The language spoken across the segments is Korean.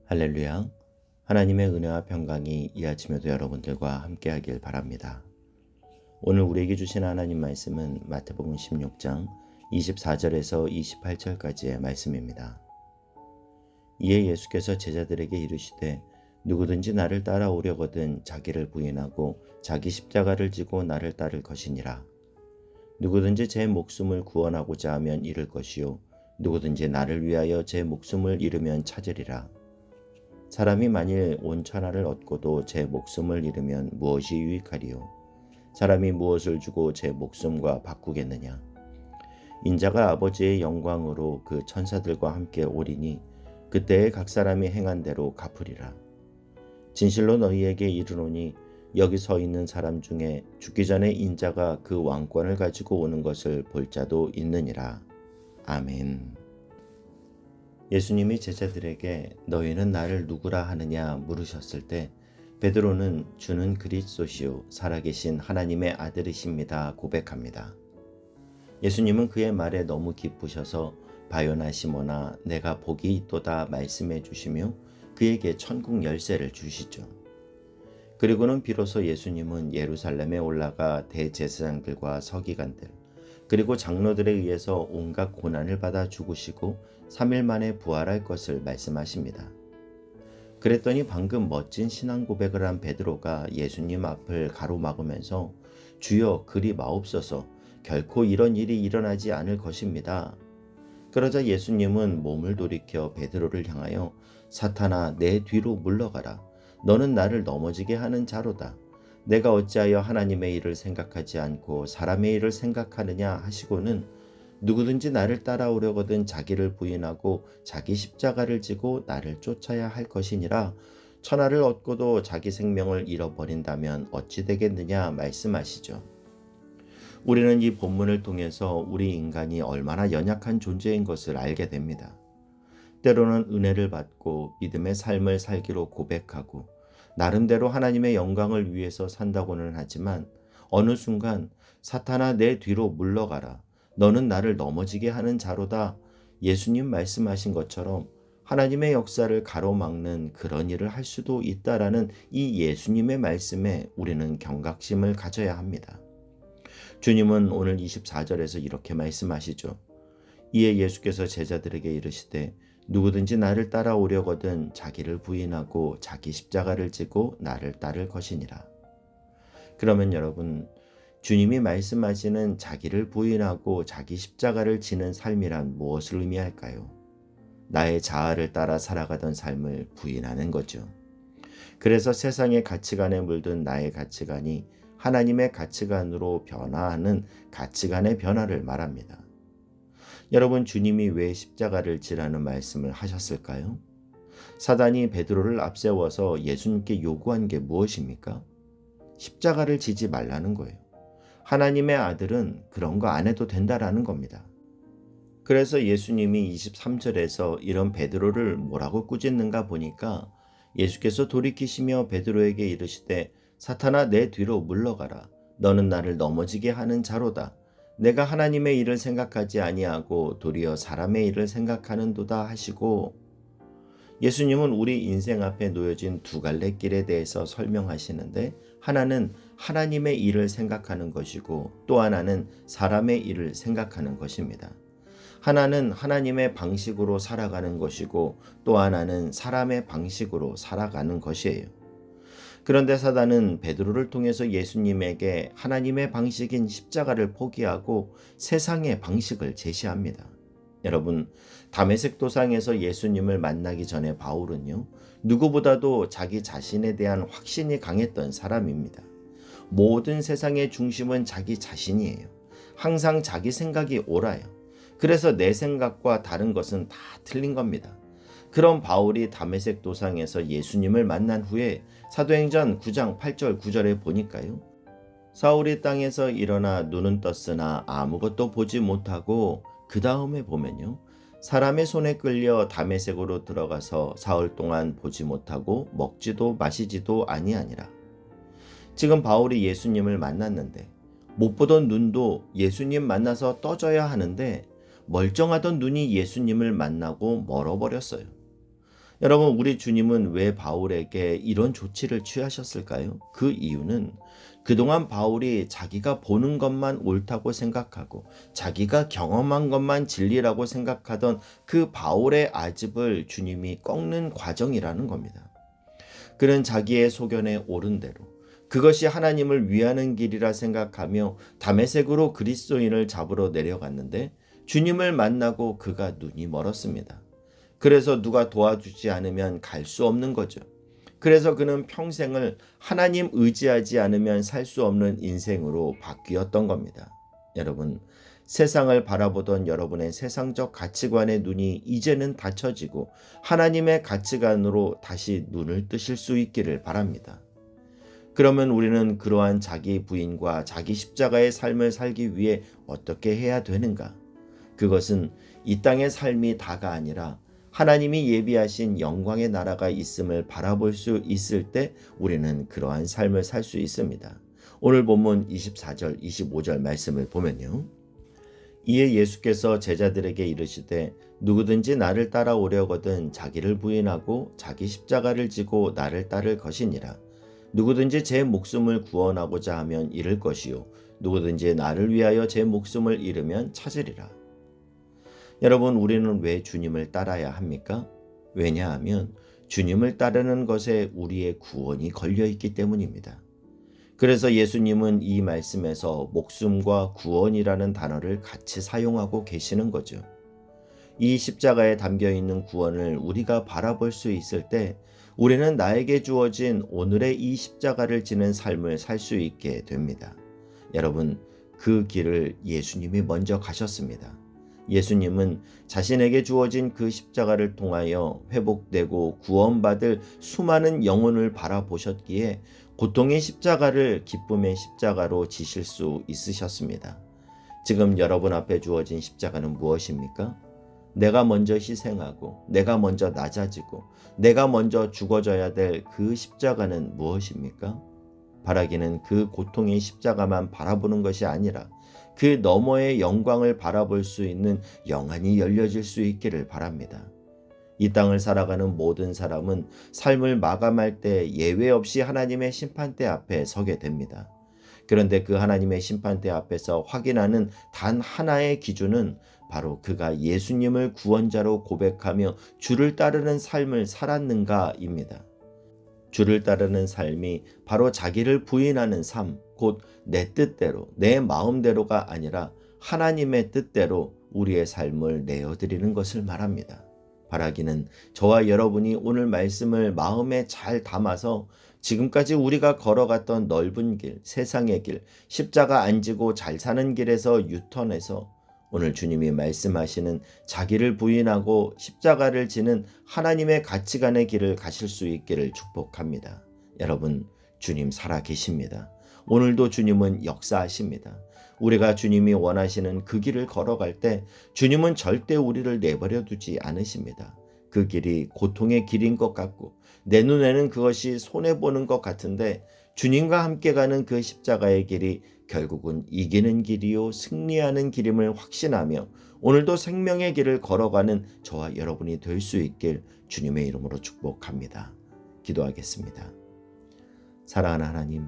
할렐루야. 하나님의 은혜와 평강이 이 아침에도 여러분들과 함께하길 바랍니다. 오늘 우리에게 주신 하나님 말씀은 마태복음 16장 24절에서 28절까지의 말씀입니다. 이에 예수께서 제자들에게 이르시되 누구든지 나를 따라오려거든 자기를 부인하고 자기 십자가를 지고 나를 따를 것이니라. 누구든지 제 목숨을 구원하고자 하면 잃을 것이요 누구든지 나를 위하여 제 목숨을 잃으면 찾으리라. 사람이 만일 온 천하를 얻고도 제 목숨을 잃으면 무엇이 유익하리요? 사람이 무엇을 주고 제 목숨과 바꾸겠느냐? 인자가 아버지의 영광으로 그 천사들과 함께 오리니 그때에 각 사람이 행한 대로 갚으리라. 진실로 너희에게 이르노니 여기 서 있는 사람 중에 죽기 전에 인자가 그 왕권을 가지고 오는 것을 볼 자도 있느니라. 아멘. 예수님이 제자들에게 너희는 나를 누구라 하느냐 물으셨을 때 베드로는 주는 그리스도시요 살아계신 하나님의 아들이십니다 고백합니다. 예수님은 그의 말에 너무 기쁘셔서 바요나 시모나 내가 복이 있도다 말씀해 주시며 그에게 천국 열쇠를 주시죠. 그리고는 비로소 예수님은 예루살렘에 올라가 대제사장들과 서기관들 그리고 장로들에 의해서 온갖 고난을 받아 죽으시고 3일 만에 부활할 것을 말씀하십니다. 그랬더니 방금 멋진 신앙 고백을 한 베드로가 예수님 앞을 가로막으면서 주여 그리 마옵소서 결코 이런 일이 일어나지 않을 것입니다. 그러자 예수님은 몸을 돌이켜 베드로를 향하여 사탄아 내 뒤로 물러가라. 너는 나를 넘어지게 하는 자로다. 내가 어찌하여 하나님의 일을 생각하지 않고 사람의 일을 생각하느냐 하시고는 누구든지 나를 따라오려거든 자기를 부인하고 자기 십자가를 지고 나를 쫓아야 할 것이니라. 천하를 얻고도 자기 생명을 잃어버린다면 어찌 되겠느냐 말씀하시죠. 우리는 이 본문을 통해서 우리 인간이 얼마나 연약한 존재인 것을 알게 됩니다. 때로는 은혜를 받고 믿음의 삶을 살기로 고백하고 나름대로 하나님의 영광을 위해서 산다고는 하지만 어느 순간 사탄아 내 뒤로 물러가라. 너는 나를 넘어지게 하는 자로다. 예수님 말씀하신 것처럼 하나님의 역사를 가로막는 그런 일을 할 수도 있다라는 이 예수님의 말씀에 우리는 경각심을 가져야 합니다. 주님은 오늘 24절에서 이렇게 말씀하시죠. 이에 예수께서 제자들에게 이르시되 누구든지 나를 따라오려거든 자기를 부인하고 자기 십자가를 지고 나를 따를 것이니라. 그러면 여러분, 주님이 말씀하시는 자기를 부인하고 자기 십자가를 지는 삶이란 무엇을 의미할까요? 나의 자아를 따라 살아가던 삶을 부인하는 거죠. 그래서 세상의 가치관에 물든 나의 가치관이 하나님의 가치관으로 변화하는 가치관의 변화를 말합니다. 여러분, 주님이 왜 십자가를 지라는 말씀을 하셨을까요? 사단이 베드로를 앞세워서 예수님께 요구한 게 무엇입니까? 십자가를 지지 말라는 거예요. 하나님의 아들은 그런 거 안 해도 된다라는 겁니다. 그래서 예수님이 23절에서 이런 베드로를 뭐라고 꾸짖는가 보니까 예수께서 돌이키시며 베드로에게 이르시되 사탄아 내 뒤로 물러가라. 너는 나를 넘어지게 하는 자로다. 내가 하나님의 일을 생각하지 아니하고 도리어 사람의 일을 생각하는도다 하시고, 예수님은 우리 인생 앞에 놓여진 두 갈래 길에 대해서 설명하시는데 하나는 하나님의 일을 생각하는 것이고 또 하나는 사람의 일을 생각하는 것입니다. 하나는 하나님의 방식으로 살아가는 것이고 또 하나는 사람의 방식으로 살아가는 것이에요. 그런데 사단은 베드로를 통해서 예수님에게 하나님의 방식인 십자가를 포기하고 세상의 방식을 제시합니다. 여러분, 다메섹 도상에서 예수님을 만나기 전에 바울은요, 누구보다도 자기 자신에 대한 확신이 강했던 사람입니다. 모든 세상의 중심은 자기 자신이에요. 항상 자기 생각이 옳아요. 그래서 내 생각과 다른 것은 다 틀린 겁니다. 그런 바울이 다메섹 도상에서 예수님을 만난 후에 사도행전 9장 8절 9절에 보니까요. 사울이 땅에서 일어나 눈은 떴으나 아무것도 보지 못하고 그 다음에 보면요. 사람의 손에 끌려 다메섹으로 들어가서 사흘 동안 보지 못하고 먹지도 마시지도 아니하니라. 지금 바울이 예수님을 만났는데 못 보던 눈도 예수님 만나서 떠져야 하는데 멀쩡하던 눈이 예수님을 만나고 멀어버렸어요. 여러분, 우리 주님은 왜 바울에게 이런 조치를 취하셨을까요? 그 이유는 그동안 바울이 자기가 보는 것만 옳다고 생각하고 자기가 경험한 것만 진리라고 생각하던 그 바울의 아집을 주님이 꺾는 과정이라는 겁니다. 그는 자기의 소견에 옳은 대로 그것이 하나님을 위하는 길이라 생각하며 다메섹으로 그리스도인을 잡으러 내려갔는데 주님을 만나고 그가 눈이 멀었습니다. 그래서 누가 도와주지 않으면 갈 수 없는 거죠. 그래서 그는 평생을 하나님 의지하지 않으면 살 수 없는 인생으로 바뀌었던 겁니다. 여러분, 세상을 바라보던 여러분의 세상적 가치관의 눈이 이제는 닫혀지고 하나님의 가치관으로 다시 눈을 뜨실 수 있기를 바랍니다. 그러면 우리는 그러한 자기 부인과 자기 십자가의 삶을 살기 위해 어떻게 해야 되는가? 그것은 이 땅의 삶이 다가 아니라 하나님이 예비하신 영광의 나라가 있음을 바라볼 수 있을 때 우리는 그러한 삶을 살 수 있습니다. 오늘 본문 24절, 25절 말씀을 보면요. 이에 예수께서 제자들에게 이르시되 누구든지 나를 따라오려거든 자기를 부인하고 자기 십자가를 지고 나를 따를 것이니라. 누구든지 제 목숨을 구원하고자 하면 잃을 것이요 누구든지 나를 위하여 제 목숨을 잃으면 찾으리라. 여러분, 우리는 왜 주님을 따라야 합니까? 왜냐하면 주님을 따르는 것에 우리의 구원이 걸려 있기 때문입니다. 그래서 예수님은 이 말씀에서 목숨과 구원이라는 단어를 같이 사용하고 계시는 거죠. 이 십자가에 담겨 있는 구원을 우리가 바라볼 수 있을 때 우리는 나에게 주어진 오늘의 이 십자가를 지는 삶을 살 수 있게 됩니다. 여러분, 그 길을 예수님이 먼저 가셨습니다. 예수님은 자신에게 주어진 그 십자가를 통하여 회복되고 구원받을 수많은 영혼을 바라보셨기에 고통의 십자가를 기쁨의 십자가로 지실 수 있으셨습니다. 지금 여러분 앞에 주어진 십자가는 무엇입니까? 내가 먼저 희생하고 내가 먼저 낮아지고 내가 먼저 죽어져야 될 그 십자가는 무엇입니까? 바라기는 그 고통의 십자가만 바라보는 것이 아니라 그 너머의 영광을 바라볼 수 있는 영안이 열려질 수 있기를 바랍니다. 이 땅을 살아가는 모든 사람은 삶을 마감할 때 예외 없이 하나님의 심판대 앞에 서게 됩니다. 그런데 그 하나님의 심판대 앞에서 확인하는 단 하나의 기준은 바로 그가 예수님을 구원자로 고백하며 주를 따르는 삶을 살았는가입니다. 주를 따르는 삶이 바로 자기를 부인하는 삶, 곧 내 뜻대로, 내 마음대로가 아니라 하나님의 뜻대로 우리의 삶을 내어드리는 것을 말합니다. 바라기는 저와 여러분이 오늘 말씀을 마음에 잘 담아서 지금까지 우리가 걸어갔던 넓은 길, 세상의 길, 십자가 안 지고 잘 사는 길에서 유턴해서 오늘 주님이 말씀하시는 자기를 부인하고 십자가를 지는 하나님의 가치관의 길을 가실 수 있기를 축복합니다. 여러분, 주님 살아 계십니다. 오늘도 주님은 역사하십니다. 우리가 주님이 원하시는 그 길을 걸어갈 때 주님은 절대 우리를 내버려 두지 않으십니다. 그 길이 고통의 길인 것 같고 내 눈에는 그것이 손해보는 것 같은데 주님과 함께 가는 그 십자가의 길이 결국은 이기는 길이요 승리하는 길임을 확신하며 오늘도 생명의 길을 걸어가는 저와 여러분이 될 수 있길 주님의 이름으로 축복합니다. 기도하겠습니다. 사랑하는 하나님,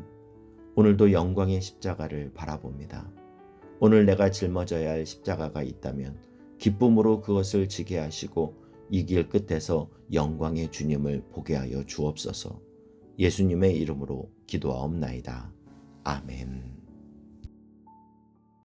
오늘도 영광의 십자가를 바라봅니다. 오늘 내가 짊어져야 할 십자가가 있다면 기쁨으로 그것을 지게 하시고 이 길 끝에서 영광의 주님을 보게 하여 주옵소서. 예수님의 이름으로 기도하옵나이다. 아멘.